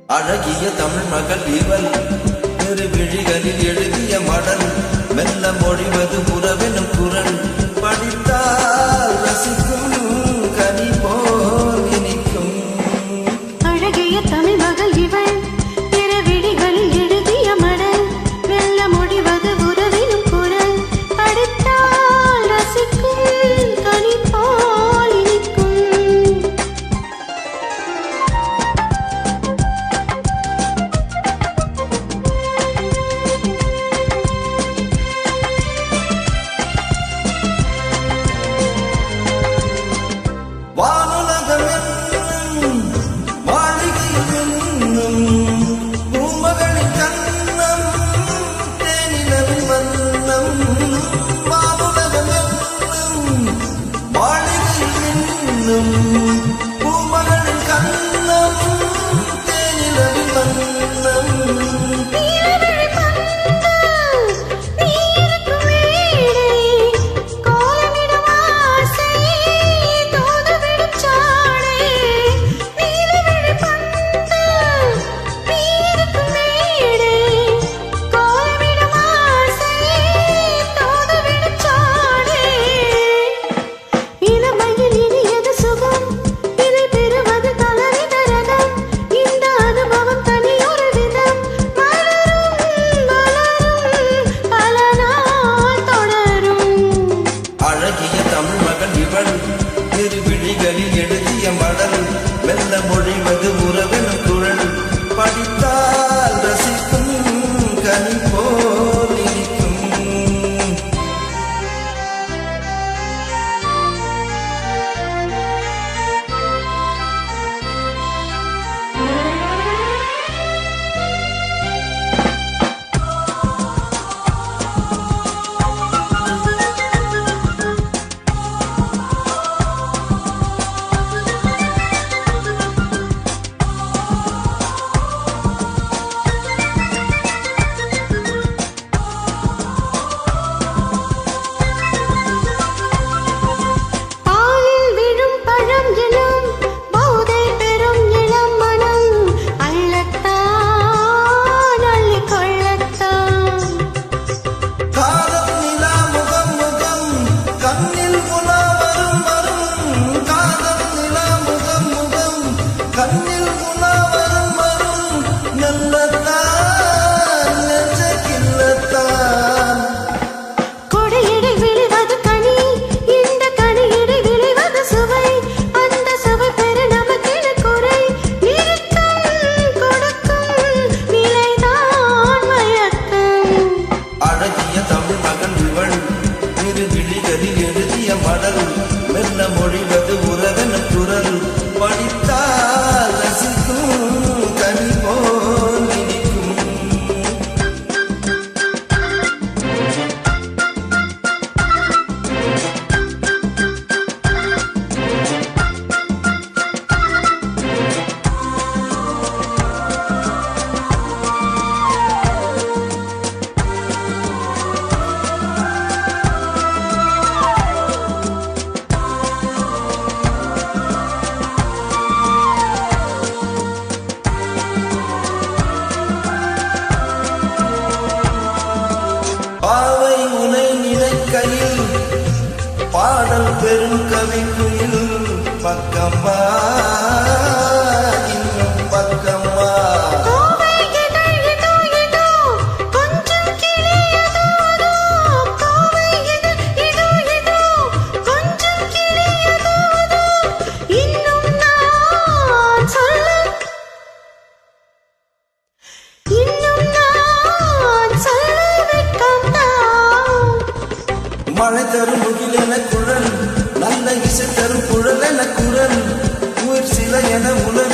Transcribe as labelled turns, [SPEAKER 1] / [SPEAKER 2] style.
[SPEAKER 1] அழகிய தமிழ் மகள் இவள் இரு விழிகளில் எழுதிய மடல் மெல்ல மொழிவது புறவெனும் குரல் படித்தால் ரசிக்கும் கனி போல் இனிக்கும்.
[SPEAKER 2] அழகிய தமிழ் மகள் இவள் இரு விழிகளில் எழுதிய மடல் மெல்ல மொழிவது புறவெனும் குரல் படித்தால் ரசிக்கும் கனி போல் இனிக்கும்.
[SPEAKER 1] வானுலகம் என்னும் மாளிகையில் என்னும் பூமகளின் கண்ணம் தேனிலவின் வண்ணம். வானுலகம் என்னும் மாளிகையில் என்னும் பூமகளின் கண்ணம் தேனிலவின் வண்ணம். அழகிய தமிழ் மகள் இவள் இரு விழிகளில் எழுதிய மடல் மெல்ல மொழிவது உறவெனும் குரல் படித்தால் ரசிக்கும் கனி போல் இனிக்கும். கண்ணில் உலாவரும் வரும் நல்லத்தான் நெஞ்சக்கில்லத்தான்.
[SPEAKER 2] கொடையிடை விளைவது கனி இந்த கனியிடை விளைவது சுவை அந்த சுவை பெற நமக்கென குறை நிறுத்தம் கொடுக்கும் நிலைதான் மயக்கம்.
[SPEAKER 1] அழகிய தமிழ் மகன் இவள் இரு விழிகளில் எழுதிய மடல் மெல்ல மொழிவது உறவெனும் குரல் படித்தால் ரசிக்கும் கனி போல் இனிக்கும். பாவை உனை நினைக்கையில் பாடல் பெரும் கவிக்குயில் பக்கம்மா இன்னும் பக்கம்மா. மழை தரும் முகில் என குழல் நல்ல இசை தரும் குழல் என குரல் உயிர் சில என உலர்